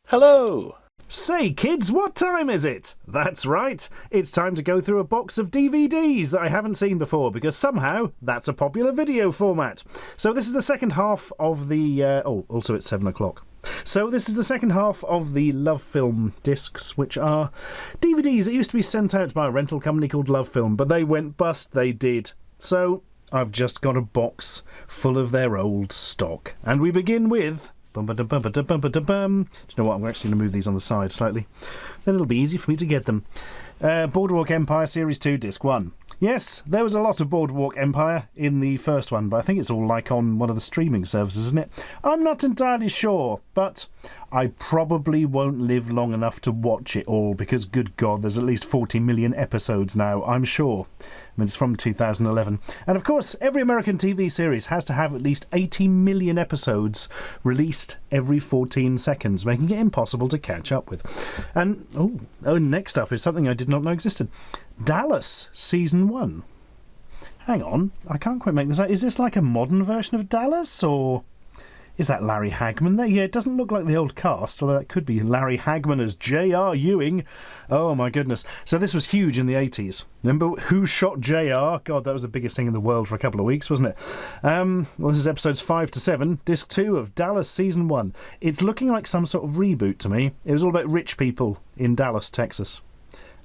Hello! Say kids, what time is it? That's right, it's time to go through a box of DVDs that I haven't seen before because somehow that's a popular video format. So this is the second half of the... also it's 7 o'clock. So this is the second half of the Lovefilm discs, which are DVDs that used to be sent out by a rental company called Lovefilm, but they went bust, they did. So I've just got a box full of their old stock. And we begin with... Do you know what? I'm actually going to move these on the side slightly. Then it'll be easy for me to get them. Boardwalk Empire Series 2, Disc 1. Yes, there was a lot of Boardwalk Empire in the first one, but I think it's all like on one of the streaming services, isn't it? I'm not entirely sure, but I probably won't live long enough to watch it all because, good God, there's at least 40 million episodes now, I'm sure. I mean, it's from 2011. And of course, every American TV series has to have at least 80 million episodes released every 14 seconds, making it impossible to catch up with. And, next up is something I did not know existed. Dallas, Season 1. Hang on, I can't quite make this out. Is this like a modern version of Dallas, or is that Larry Hagman there? Yeah, it doesn't look like the old cast, although that could be Larry Hagman as J.R. Ewing. Oh, my goodness. So this was huge in the 80s. Remember Who Shot J.R.? God, that was the biggest thing in the world for a couple of weeks, wasn't it? Well, this is episodes 5 to 7, Disc 2 of Dallas Season 1. It's looking like some sort of reboot to me. It was all about rich people in Dallas, Texas,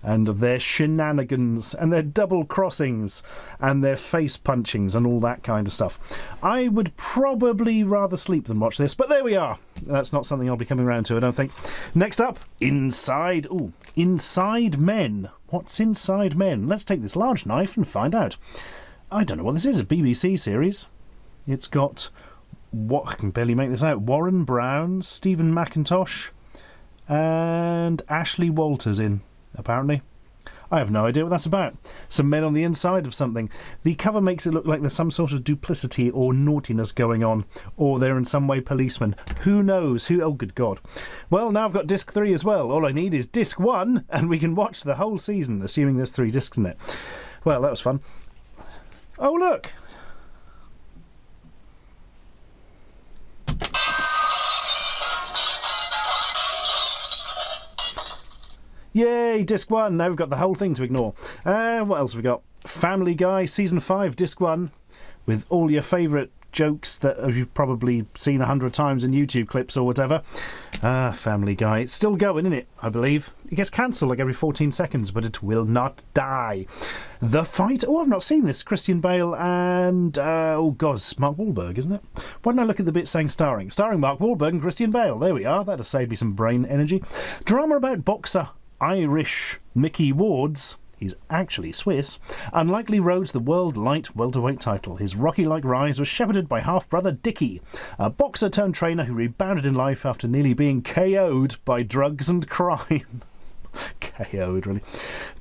and their shenanigans and their double crossings and their face punchings and all that kind of stuff. I would probably rather sleep than watch this, but there we are. That's not something I'll be coming around to, I don't think. Next up, Inside Men. What's Inside Men? Let's take this large knife and find out. I don't know what this is, a BBC series. It's got, I can barely make this out, Warren Brown, Stephen McIntosh and Ashley Walters in. Apparently. I have no idea what that's about. Some men on the inside of something. The cover makes it look like there's some sort of duplicity or naughtiness going on, or they're in some way policemen. Who knows? Oh, good God. Well, now I've got Disc 3 as well. All I need is Disc 1, and we can watch the whole season, assuming there's 3 discs in it. Well, that was fun. Oh, look! Yay, Disc 1. Now we've got the whole thing to ignore. What else have we got? Family Guy, Season 5, Disc 1, with all your favourite jokes that you've probably seen 100 times in YouTube clips or whatever. Family Guy. It's still going, isn't it? I believe. It gets cancelled like every 14 seconds, but it will not die. The Fight. Oh, I've not seen this. Christian Bale and, it's Mark Wahlberg, isn't it? Why don't I look at the bit saying starring? Starring Mark Wahlberg and Christian Bale. There we are. That'll save me some brain energy. Drama about boxer Irish Mickey Wards, he's actually Swiss, unlikely rode to the world light welterweight title. His Rocky-like rise was shepherded by half-brother Dickie, a boxer-turned-trainer who rebounded in life after nearly being KO'd by drugs and crime. KO'd, really.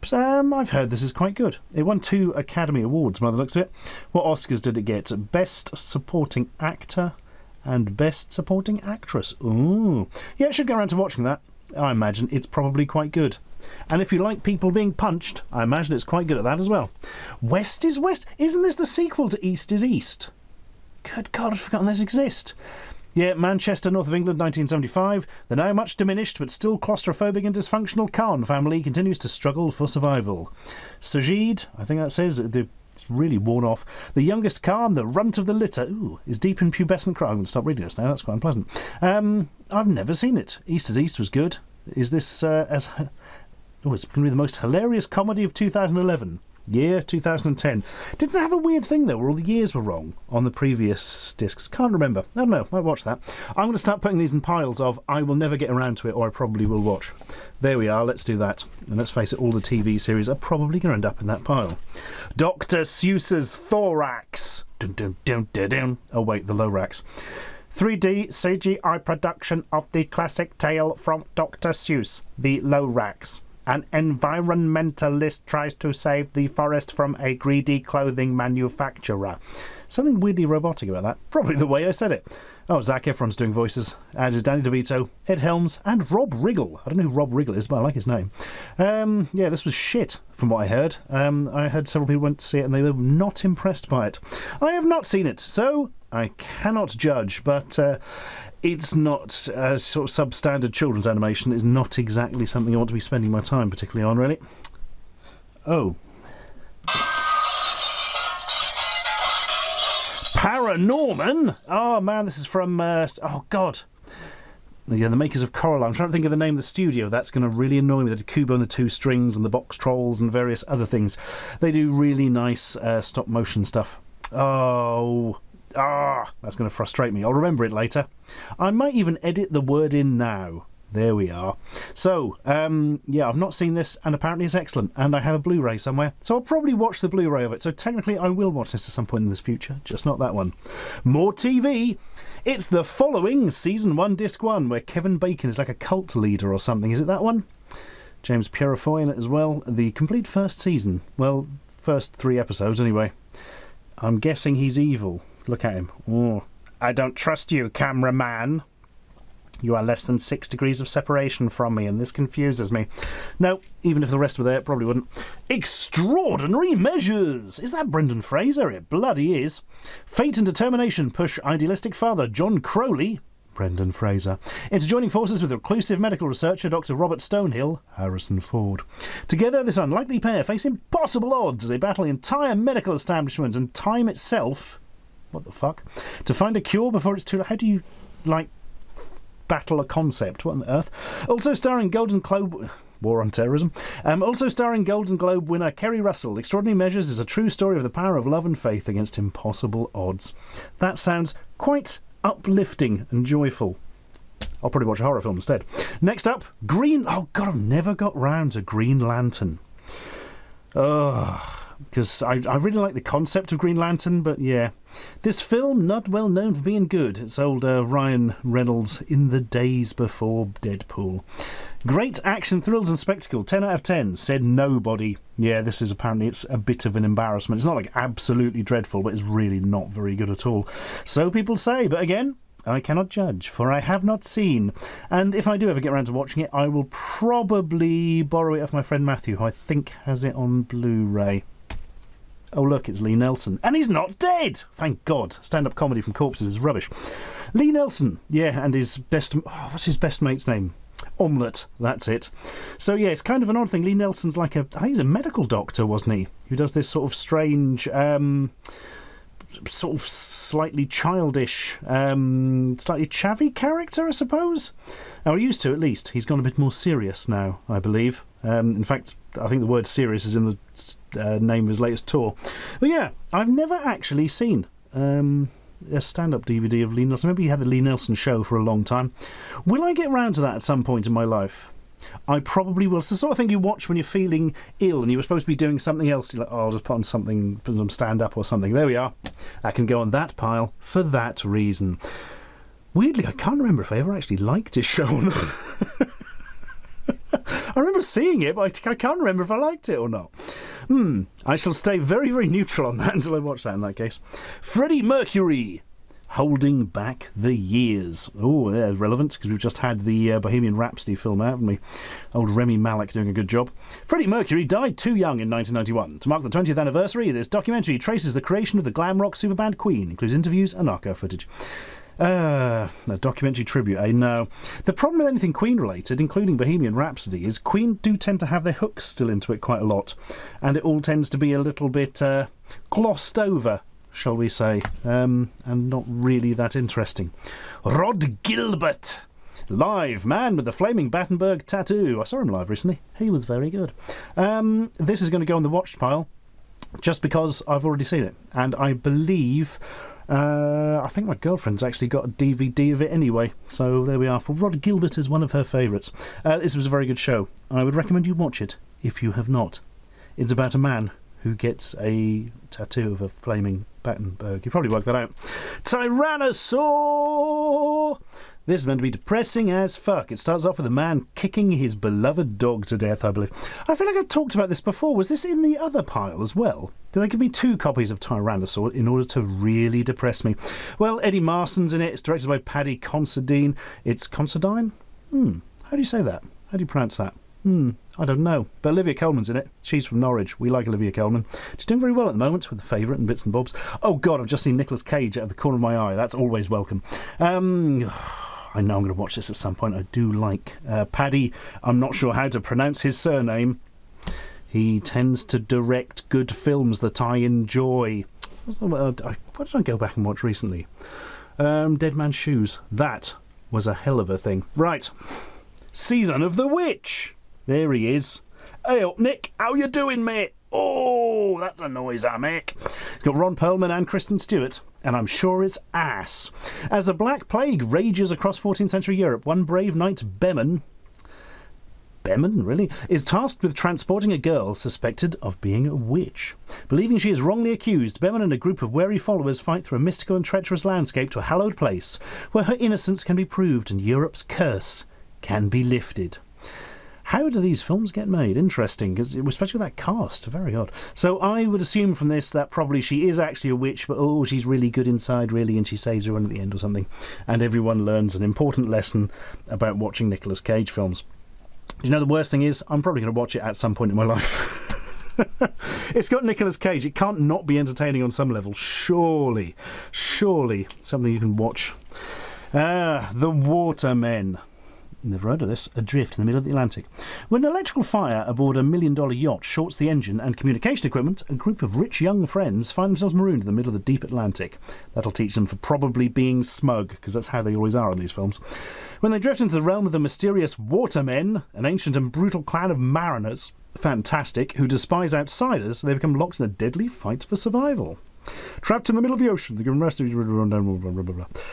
But, I've heard this is quite good. It won 2 Academy Awards by the looks of it. What Oscars did it get? Best Supporting Actor and Best Supporting Actress. Ooh. Yeah, I should go around to watching that. I imagine it's probably quite good. And if you like people being punched, I imagine it's quite good at that as well. West is West. Isn't this the sequel to East is East? Good God, I've forgotten this exists. Yeah, Manchester, north of England, 1975. The now much diminished but still claustrophobic and dysfunctional Khan family continues to struggle for survival. Sajid, I think that says, it's really worn off. The youngest Khan, the runt of the litter, is deep in pubescent cry. I'm going to stop reading this now, that's quite unpleasant. I've never seen it. East is East was good. Is this it's going to be the most hilarious comedy of 2011. Year 2010. Didn't have a weird thing though where all the years were wrong on the previous discs. Can't remember. I don't know. Might watch that. I'm going to start putting these in piles of I will never get around to it or I probably will watch. There we are. Let's do that. And let's face it, all the TV series are probably going to end up in that pile. Dr. Seuss's Thorax. Dun, dun, dun, dun, dun. Oh wait, the Lorax. 3D CGI production of the classic tale from Dr. Seuss, the Lorax. An environmentalist tries to save the forest from a greedy clothing manufacturer. Something weirdly robotic about that. Probably the way I said it. Oh, Zac Efron's doing voices, as is Danny DeVito, Ed Helms, and Rob Riggle. I don't know who Rob Riggle is, but I like his name. Yeah, this was shit, from what I heard. I heard several people went to see it, and they were not impressed by it. I have not seen it, so I cannot judge, but it's not sort of substandard children's animation. Is not exactly something I want to be spending my time particularly on, really. Oh. Paranorman? Oh, man, this is from... oh, God. Yeah, the makers of Coraline. I'm trying to think of the name of the studio. That's going to really annoy me. They did Kubo and the Two Strings and the Box Trolls and various other things. They do really nice stop-motion stuff. Oh... that's going to frustrate me. I'll remember it later. I might even edit the word in now. There we are. So, yeah, I've not seen this, and apparently it's excellent, and I have a Blu-ray somewhere, so I'll probably watch the Blu-ray of it. So technically I will watch this at some point in this future, just not that one. More TV. It's The Following, Season 1, Disc 1, where Kevin Bacon is like a cult leader or something. Is it that one? James Purefoy in it as well. The complete first season. Well, first 3 episodes anyway. I'm guessing he's evil. Look at him. Oh, I don't trust you, cameraman. You are less than 6 degrees of separation from me, and this confuses me. No, even if the rest were there, it probably wouldn't. Extraordinary Measures! Is that Brendan Fraser? It bloody is. Fate and determination push idealistic father John Crowley, Brendan Fraser, into joining forces with reclusive medical researcher Dr. Robert Stonehill, Harrison Ford. Together, this unlikely pair face impossible odds as they battle the entire medical establishment and time itself... What the fuck? To find a cure before it's too late. How do you, like, battle a concept? What on earth? Also starring Golden Globe... War on Terrorism. Also starring Golden Globe winner Kerry Russell. Extraordinary Measures is a true story of the power of love and faith against impossible odds. That sounds quite uplifting and joyful. I'll probably watch a horror film instead. Next up, Green... Oh, God, I've never got round to Green Lantern. Because I really like the concept of Green Lantern, but yeah. This film, not well known for being good. It's old Ryan Reynolds in the days before Deadpool. Great action, thrills and spectacle. 10 out of 10, said nobody. Yeah, this is apparently, it's a bit of an embarrassment. It's not like absolutely dreadful, but it's really not very good at all. So people say, but again... I cannot judge, for I have not seen. And if I do ever get around to watching it, I will probably borrow it off my friend Matthew, who I think has it on Blu-ray. Oh, look, it's Lee Nelson. And he's not dead! Thank God. Stand-up comedy from corpses is rubbish. Lee Nelson, yeah, and his best... Oh, what's his best mate's name? Omelette, that's it. So, yeah, it's kind of an odd thing. Lee Nelson's like a... I think he's a medical doctor, wasn't he? Who does this sort of strange... sort of slightly childish, slightly chavvy character, I suppose. Or used to, at least. He's gone a bit more serious now, I believe. In fact, I think the word serious is in the name of his latest tour. But yeah, I've never actually seen a stand-up DVD of Lee Nelson. Maybe he had the Lee Nelson show for a long time. Will I get round to that at some point in my life? I probably will. It's the sort of thing you watch when you're feeling ill and you were supposed to be doing something else. You're like, oh, I'll just put on something, put some stand-up or something. There we are. I can go on that pile for that reason. Weirdly, I can't remember if I ever actually liked his show or not. I remember seeing it, but I can't remember if I liked it or not. I shall stay very, very neutral on that until I watch that in that case. Freddie Mercury. Holding Back the Years. Oh, yeah, relevant, because we've just had the Bohemian Rhapsody film out, haven't we? Old Remy Malek doing a good job. Freddie Mercury died too young in 1991. To mark the 20th anniversary, this documentary traces the creation of the glam rock superband Queen, includes interviews and archive footage. A documentary tribute, no. The problem with anything Queen-related, including Bohemian Rhapsody, is Queen do tend to have their hooks still into it quite a lot, and it all tends to be a little bit glossed over, shall we say, and not really that interesting. Rod Gilbert. Live, man with the flaming Battenberg tattoo. I saw him live recently. He was very good. This is going to go on the watched pile, just because I've already seen it. And I believe... I think my girlfriend's actually got a DVD of it anyway. So there we are. For Rod Gilbert is one of her favourites. This was a very good show. I would recommend you watch it, if you have not. It's about a man who gets a tattoo of a flaming Battenberg. You probably worked that out. Tyrannosaur! This is meant to be depressing as fuck. It starts off with a man kicking his beloved dog to death, I believe. I feel like I've talked about this before. Was this in the other pile as well? Did they give me 2 copies of Tyrannosaur in order to really depress me? Well, Eddie Marson's in it. It's directed by Paddy Considine. It's Considine? How do you say that? How do you pronounce that? I don't know. But Olivia Colman's in it. She's from Norwich. We like Olivia Colman. She's doing very well at the moment with The Favourite and bits and bobs. Oh, God, I've just seen Nicolas Cage out of the corner of my eye. That's always welcome. I know I'm going to watch this at some point. I do like Paddy. I'm not sure how to pronounce his surname. He tends to direct good films that I enjoy. What did I go back and watch recently? Dead Man's Shoes. That was a hell of a thing. Right. Season of the Witch. There he is. Hey up, Nick. How you doing, mate? Oh, that's a noise I make. It's got Ron Perlman and Kristen Stewart, and I'm sure it's ass. As the Black Plague rages across 14th century Europe, one brave knight, Behmen, really, is tasked with transporting a girl suspected of being a witch. Believing she is wrongly accused, Behmen and a group of wary followers fight through a mystical and treacherous landscape to a hallowed place where her innocence can be proved and Europe's curse can be lifted. How do these films get made? Interesting, because especially with that cast, very odd. So I would assume from this that probably she is actually a witch, but she's really good inside, really, and she saves everyone at the end or something. And everyone learns an important lesson about watching Nicolas Cage films. You know, the worst thing is, I'm probably going to watch it at some point in my life. It's got Nicolas Cage. It can't not be entertaining on some level. Surely something you can watch. The Watermen. Never heard of this. Adrift in the middle of the Atlantic. When an electrical fire aboard a $1 million yacht shorts the engine and communication equipment, a group of rich young friends find themselves marooned in the middle of the deep Atlantic. That'll teach them for probably being smug, because that's how they always are in these films. When they drift into the realm of the mysterious Watermen, an ancient and brutal clan of mariners, fantastic, who despise outsiders, they become locked in a deadly fight for survival. Trapped in the middle of the ocean, the given rest of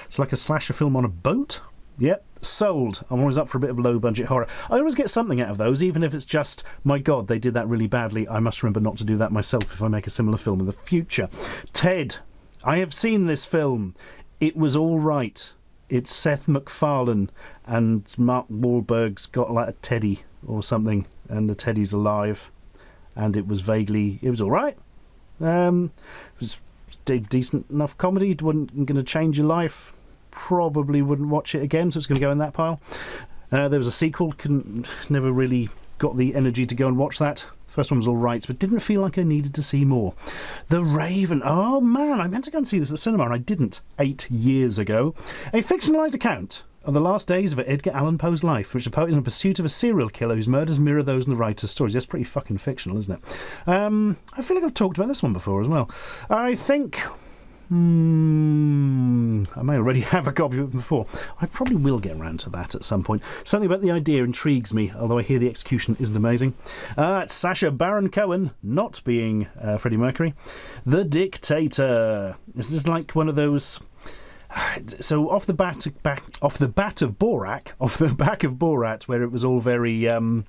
it's like a slasher film on a boat. Yep, sold. I'm always up for a bit of low-budget horror. I always get something out of those, even if it's just, my God, they did that really badly. I must remember not to do that myself if I make a similar film in the future. Ted. I have seen this film. It was all right. It's Seth MacFarlane, and Mark Wahlberg's got like a teddy or something, and the teddy's alive. And it was all right. It was decent enough comedy. It wasn't going to change your life. Probably wouldn't watch it again, so it's going to go in that pile. There was a sequel, never really got the energy to go and watch that. First one was all right, but didn't feel like I needed to see more. The Raven. Oh man, I meant to go and see this at the cinema and I didn't 8 years ago. A fictionalised account of the last days of Edgar Allan Poe's life, which the poet is in pursuit of a serial killer whose murders mirror those in the writer's stories. That's pretty fucking fictional, isn't it? I feel like I've talked about this one before as well. I think... I may already have a copy of it before. I probably will get around to that at some point. Something about the idea intrigues me, although I hear the execution isn't amazing. It's Sacha Baron Cohen, not being Freddie Mercury. The Dictator. This is like one of those... So off the back of Borat, where it was all very... the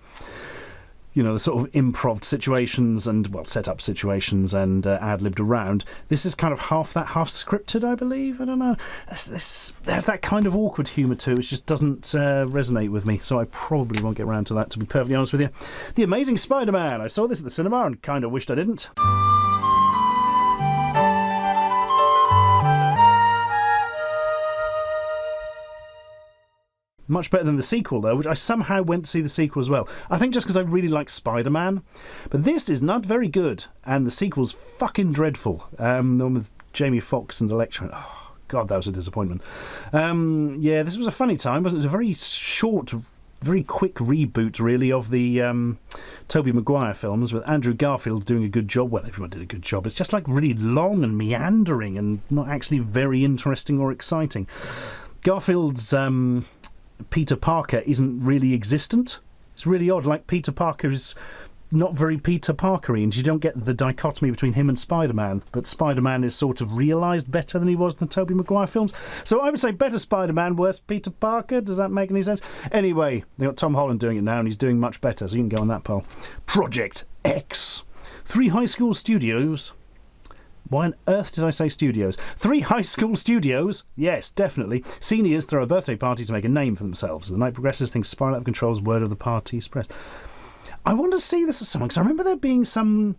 sort of improv situations and, set up situations and ad-libbed around. This is kind of half that, half scripted, I believe. I don't know. There's that kind of awkward humour too, which just doesn't resonate with me, so I probably won't get around to that, to be perfectly honest with you. The Amazing SpiderMan. I saw this at the cinema and kind of wished I didn't. Much better than the sequel, though, which I somehow went to see the sequel as well. I think just because I really like Spider-Man. But this is not very good, and the sequel's fucking dreadful. The one with Jamie Foxx and Electra. Oh, God, that was a disappointment. This was a funny time, wasn't it? It was a very short, very quick reboot, really, of the Tobey Maguire films, with Andrew Garfield doing a good job. Well, everyone did a good job. It's just, really long and meandering and not actually very interesting or exciting. Garfield's... Peter Parker isn't really existent. It's really odd. Peter Parker is not very Peter Parker-y, and you don't get the dichotomy between him and Spider-Man. But Spider-Man is sort of realised better than he was in the Tobey Maguire films. So I would say better Spider-Man, worse Peter Parker. Does that make any sense? Anyway, they've got Tom Holland doing it now, and he's doing much better, so you can go on that pile. Project X. 3 high school studios... Why on earth did I say studios? 3 high school studios? Yes, definitely. Seniors throw a birthday party to make a name for themselves. As the night progresses, things spiral out of control as word of the party spreads. I want to see this as someone, because I remember there being some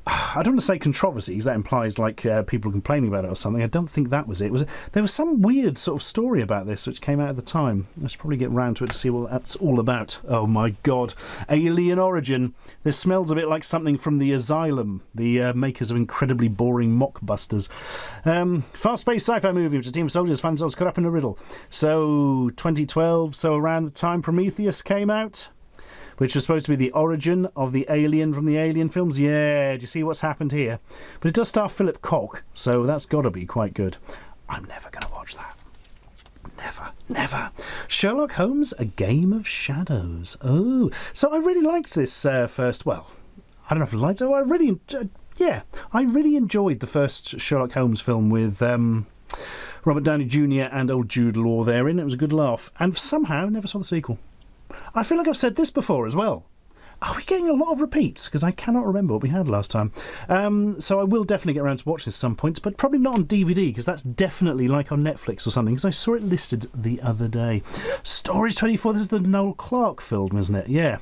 I don't want to say controversy, because that implies like people complaining about it or something. I don't think that was it. There was some weird sort of story about this which came out at the time. I should probably get round to it to see what that's all about. Oh my god. Alien origin. This smells a bit like something from The Asylum, the makers of incredibly boring mockbusters. Fast-paced sci-fi movie which a team of soldiers find themselves caught up in a riddle. So, 2012, so around the time Prometheus came out, which was supposed to be the origin of the alien from the Alien films. Yeah, do you see what's happened here? But it does star Philip Koch, so that's got to be quite good. I'm never going to watch that. Never. Sherlock Holmes, A Game of Shadows. Oh, so I really liked this first, well, I don't know if I liked it. I really enjoyed the first Sherlock Holmes film with Robert Downey Jr. and old Jude Law therein. It was a good laugh. And somehow never saw the sequel. I feel like I've said this before as well. Are we getting a lot of repeats? Because I cannot remember what we had last time. So I will definitely get around to watch this at some point, but probably not on DVD, because that's definitely like on Netflix or something, because I saw it listed the other day. Storage 24, this is the Noel Clarke film, isn't it? Yeah.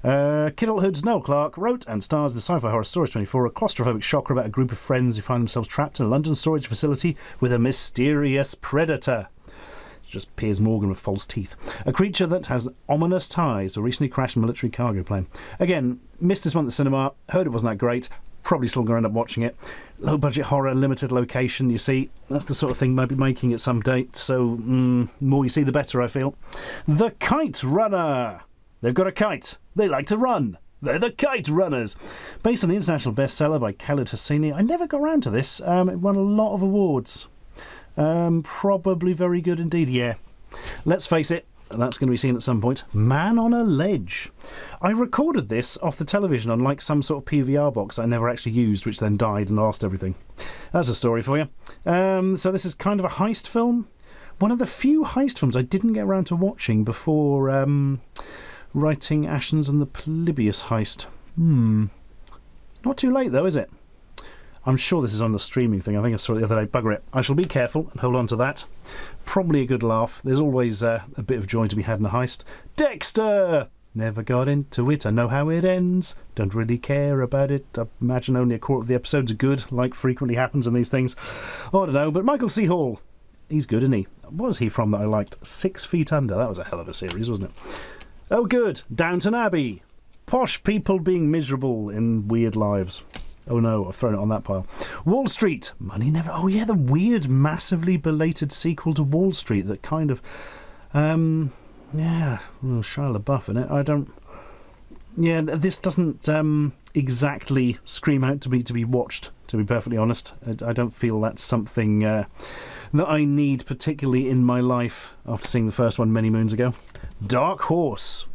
Kiddlehood's Noel Clarke wrote and stars in the sci-fi horror Storage 24, a claustrophobic shocker about a group of friends who find themselves trapped in a London storage facility with a mysterious predator. Just Piers Morgan with false teeth. A creature that has ominous ties to a recently crashed military cargo plane. Again, missed this one at the cinema, heard it wasn't that great, probably still going to end up watching it. Low budget horror, limited location, you see. That's the sort of thing might be making at some date, so more you see the better, I feel. The Kite Runner. They've got a kite. They like to run. They're the Kite Runners. Based on the international bestseller by Khaled Hosseini. I never got around to this. It won a lot of awards. Probably very good indeed, yeah. Let's face it, that's going to be seen at some point. Man on a Ledge. I recorded this off the television on like some sort of PVR box I never actually used, which then died and lost everything. That's a story for you. So this is kind of a heist film. One of the few heist films I didn't get around to watching before writing Ashens and the Polybius heist. Not too late though, is it? I'm sure this is on the streaming thing. I think I saw it the other day. Bugger it. I shall be careful and hold on to that. Probably a good laugh. There's always a bit of joy to be had in a heist. Dexter! Never got into it. I know how it ends. Don't really care about it. I imagine only a quarter of the episodes are good, like frequently happens in these things. Oh, I don't know. But Michael C. Hall, he's good, isn't he? What was he from that I liked? 6 Feet Under. That was a hell of a series, wasn't it? Oh, good. Downton Abbey. Posh people being miserable in weird lives. Oh no, I've thrown it on that pile. Wall Street. Money Never... Oh yeah, the weird, massively belated sequel to Wall Street that kind of... yeah, well, Shia LaBeouf in it. I don't... Yeah, this doesn't exactly scream out to be watched, to be perfectly honest. I don't feel that's something that I need particularly in my life after seeing the first one many moons ago. Dark Horse.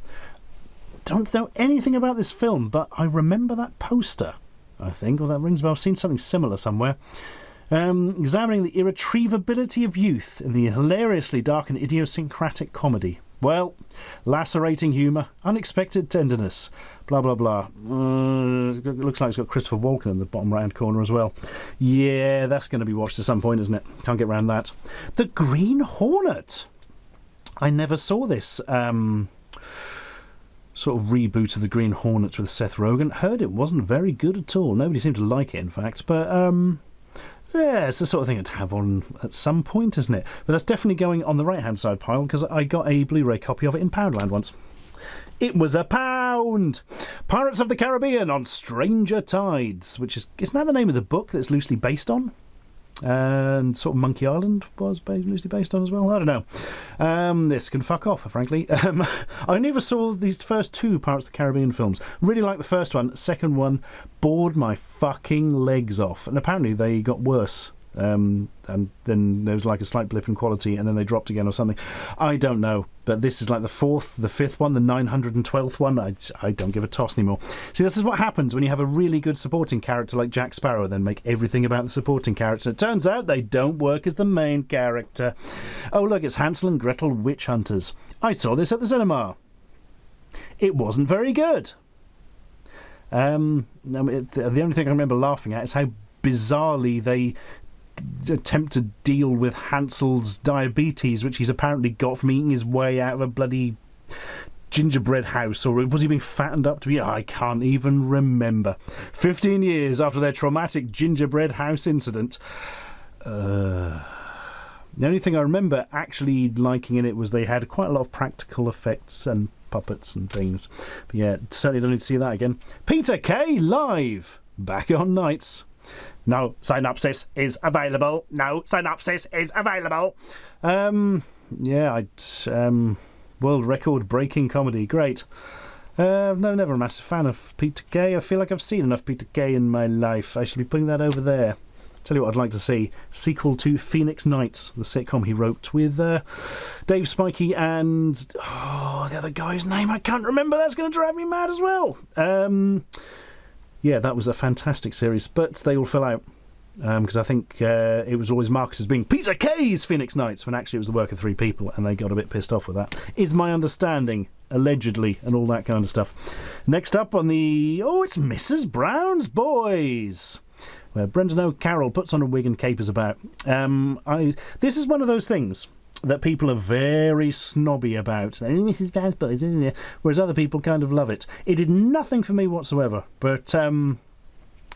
Don't know anything about this film, but I remember that poster, I think, or that rings a bell. I've seen something similar somewhere. Examining the irretrievability of youth in the hilariously dark and idiosyncratic comedy. Well, lacerating humour, unexpected tenderness, blah, blah, blah. It looks like it's got Christopher Walken in the bottom right-hand corner as well. Yeah, that's going to be watched at some point, isn't it? Can't get around that. The Green Hornet. I never saw this sort of reboot of the Green Hornet with Seth Rogen. Heard it wasn't very good at all. Nobody seemed to like it, in fact. But, yeah, it's the sort of thing I'd have on at some point, isn't it? But that's definitely going on the right-hand side pile, because I got a Blu-ray copy of it in Poundland once. It was £1! Pirates of the Caribbean on Stranger Tides, which is... Isn't that the name of the book that it's loosely based on? And sort of Monkey Island was loosely based on as well. I don't know. This can fuck off, frankly. I never saw these first 2 Pirates of the Caribbean films. Really liked the first one. Second one bored my fucking legs off. And apparently they got worse. And then there was like a slight blip in quality, and then they dropped again or something. I don't know, but this is like the 4th, the 5th one, the 912th one. I don't give a toss anymore. See, this is what happens when you have a really good supporting character like Jack Sparrow, then make everything about the supporting character. It turns out they don't work as the main character. Oh look, it's Hansel and Gretel Witch Hunters. I saw this at the cinema. It wasn't very good. The only thing I remember laughing at is how bizarrely they attempt to deal with Hansel's diabetes, which he's apparently got from eating his way out of a bloody gingerbread house, or was he being fattened up to be? I can't even remember. 15 years after their traumatic gingerbread house incident. The only thing I remember actually liking in it was they had quite a lot of practical effects and puppets and things. But yeah, certainly don't need to see that again. Peter Kay live, back on nights. No synopsis is available. No synopsis is available. World record breaking comedy. Great. No, never a massive fan of Peter Kay. I feel like I've seen enough Peter Kay in my life. I should be putting that over there. Tell you what I'd like to see. Sequel to Phoenix Nights, the sitcom he wrote with Dave Spikey and the other guy's name I can't remember. That's going to drive me mad as well. Yeah, that was a fantastic series, but they all fell out because I think it was always marketed as being Peter Kay's Phoenix Nights when actually it was the work of 3 people, and they got a bit pissed off with that. Is my understanding, allegedly, and all that kind of stuff. Next up on it's Mrs. Brown's Boys, where Brendan O'Carroll puts on a wig and capers about. This is one of those things that people are very snobby about. Mrs. Brown's Boys, whereas other people kind of love it. It did nothing for me whatsoever, but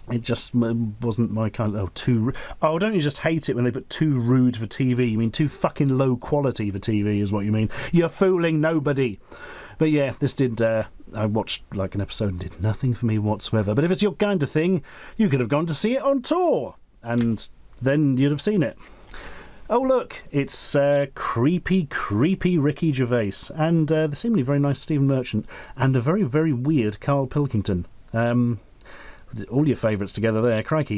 it just wasn't my kind of... don't you just hate it when they put too rude for TV? You mean too fucking low quality for TV is what you mean. You're fooling nobody. But yeah, this did... I watched like an episode and did nothing for me whatsoever. But if it's your kind of thing, you could have gone to see it on tour, and then you'd have seen it. Oh look, it's creepy Ricky Gervais, and the seemingly very nice Stephen Merchant, and a very, very weird Carl Pilkington. All your favourites together there, crikey.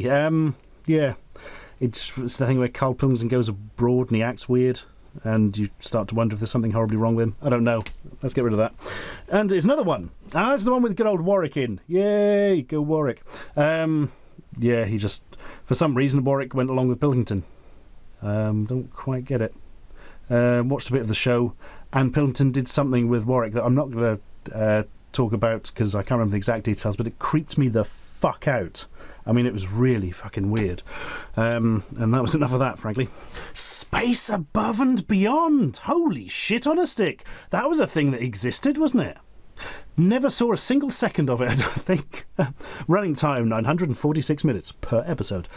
Yeah, it's the thing where Carl Pilkington goes abroad and he acts weird, and you start to wonder if there's something horribly wrong with him. I don't know. Let's get rid of that. And there's another one. It's the one with good old Warwick in. Yay, go Warwick. Yeah, he just... For some reason, Warwick went along with Pilkington. Don't quite get it. Watched a bit of the show, and Pilkington did something with Warwick that I'm not going to talk about because I can't remember the exact details, but it creeped me the fuck out. I mean, it was really fucking weird. And that was enough of that, frankly. Space Above and Beyond! Holy shit on a stick! That was a thing that existed, wasn't it? Never saw a single second of it, I don't think. Running time, 946 minutes per episode.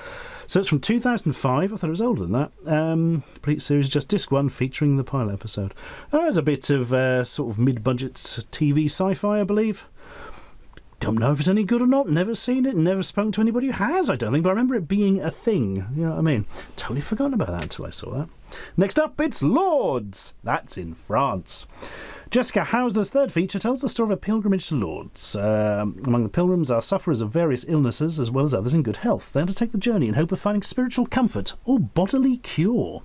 So it's from 2005. I thought it was older than that. Complete series, just disc 1, featuring the pilot episode. There's a bit of sort of mid-budget TV sci-fi, I believe. Don't know if it's any good or not. Never seen it. Never spoken to anybody who has, I don't think. But I remember it being a thing. You know what I mean? Totally forgotten about that until I saw that. Next up, it's Lourdes. That's in France. Jessica Hausner's third feature tells the story of a pilgrimage to Lourdes. Among the pilgrims are sufferers of various illnesses as well as others in good health. They undertake the journey in hope of finding spiritual comfort or bodily cure.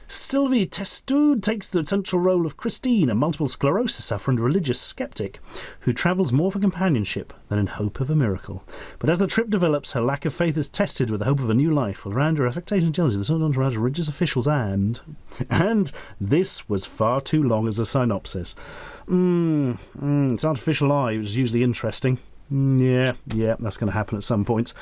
Sylvie Testude takes the central role of Christine, a multiple sclerosis sufferer and religious skeptic who travels more for companionship than in hope of a miracle. But as the trip develops, her lack of faith is tested with the hope of a new life, while around her affectation and jealousy, the sort of entourage of religious officials and this was far too long as a synopsis. It's Artificial Eye, which is usually interesting. Yeah, that's going to happen at some point.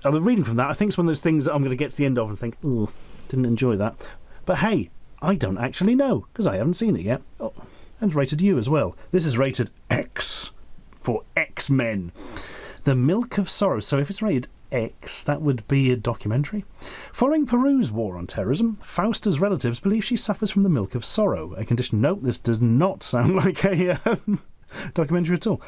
Reading from that, I think it's one of those things that I'm going to get to the end of and think, didn't enjoy that. But hey, I don't actually know, because I haven't seen it yet. Oh, and it's rated U as well. This is rated X, for X-Men. The Milk of Sorrow. So if it's rated X, that would be a documentary. Following Peru's war on terrorism, Fausta's relatives believe she suffers from the Milk of Sorrow, a condition... Nope, this does not sound like a documentary at all.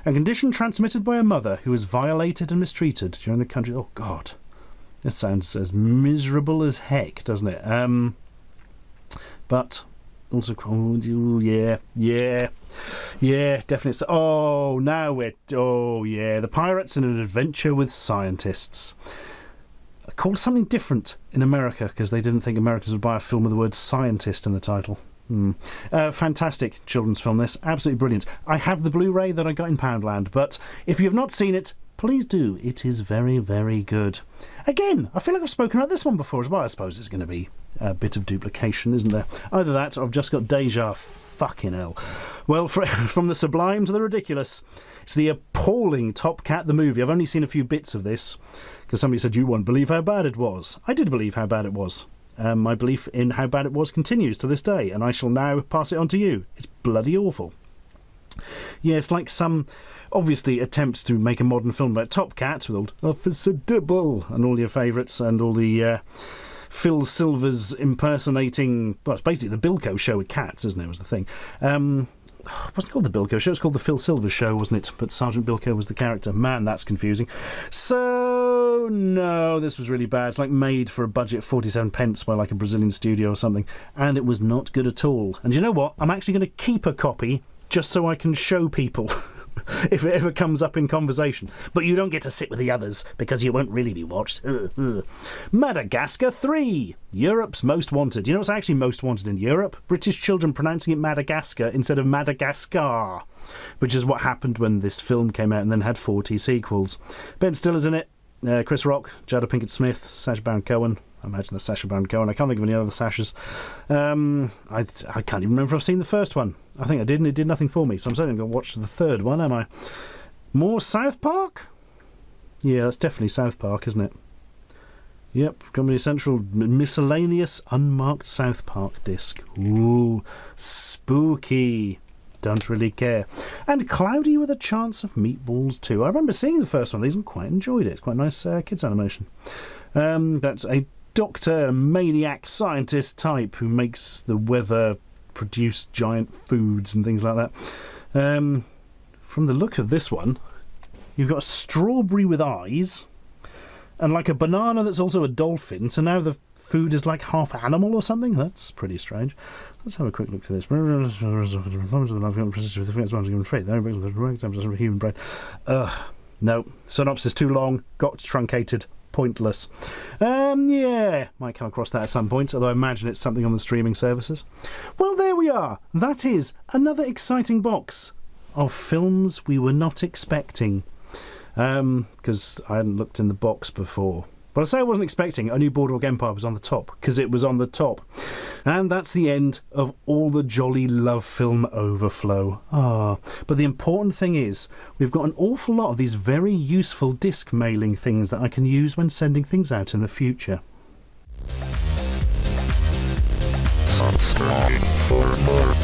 A condition transmitted by a mother who was violated and mistreated during the country... Oh, God. This sounds as miserable as heck, doesn't it? But also, yeah, definitely. The Pirates in an Adventure with Scientists. Called something different in America because they didn't think Americans would buy a film with the word scientist in the title. Fantastic children's film, this. Absolutely brilliant. I have the Blu-ray that I got in Poundland, but if you have not seen it, please do. It is very, very good. Again, I feel like I've spoken about this one before as well. I suppose it's going to be a bit of duplication, isn't there? Either that or I've just got deja fucking hell. Well, from the sublime to the ridiculous, it's the appalling Top Cat the movie. I've only seen a few bits of this because somebody said you won't believe how bad it was. I did believe how bad it was. My belief in how bad it was continues to this day, and I shall now pass it on to you. It's bloody awful. Yeah, it's like some, obviously, attempts to make a modern film about Top Cat with old Officer Dibble and all your favourites and all the Phil Silvers impersonating... Well, it's basically the Bilko show with cats, isn't it, was the thing. It wasn't called the Bilko show, it was called the Phil Silvers show, wasn't it? But Sergeant Bilko was the character. Man, that's confusing. So, no, this was really bad. It's like made for a budget of 47 pence by like a Brazilian studio or something. And it was not good at all. And you know what? I'm actually going to keep a copy just so I can show people if it ever comes up in conversation. But you don't get to sit with the others because you won't really be watched. Madagascar 3, Europe's Most Wanted. You know what's actually most wanted in Europe? British children pronouncing it Madagascar instead of Madagascar, which is what happened when this film came out and then had 40 sequels. Ben Stiller's in it, Chris Rock, Jada Pinkett Smith, Sacha Baron Cohen. I imagine that's Sacha Baron Cohen. I can't think of any other Sashas. I can't even remember if I've seen the first one. I think I did, and it did nothing for me, so I'm certainly going to watch the third one, am I? More South Park? Yeah, that's definitely South Park, isn't it? Yep, Comedy Central, miscellaneous unmarked South Park disc. Ooh, spooky. Don't really care. And Cloudy with a Chance of Meatballs too. I remember seeing the first one of these and quite enjoyed it. It's quite nice kids animation. That's a doctor, maniac, scientist type who makes the weather produce giant foods and things like that. From the look of this one, you've got a strawberry with eyes and like a banana that's also a dolphin, so now the food is like half animal or something. That's pretty strange. Let's have a quick look through this. Human brain. No, synopsis too long, got truncated, pointless. Yeah, might come across that at some point, although I imagine it's something on the streaming services. Well, there we are. That is another exciting box of films we were not expecting. Because I hadn't looked in the box before. But I say I wasn't expecting I knew Boardwalk Empire was on the top, because it was on the top. And that's the end of all the jolly love film overflow. But the important thing is, we've got an awful lot of these very useful disc mailing things that I can use when sending things out in the future. Subscribe for more.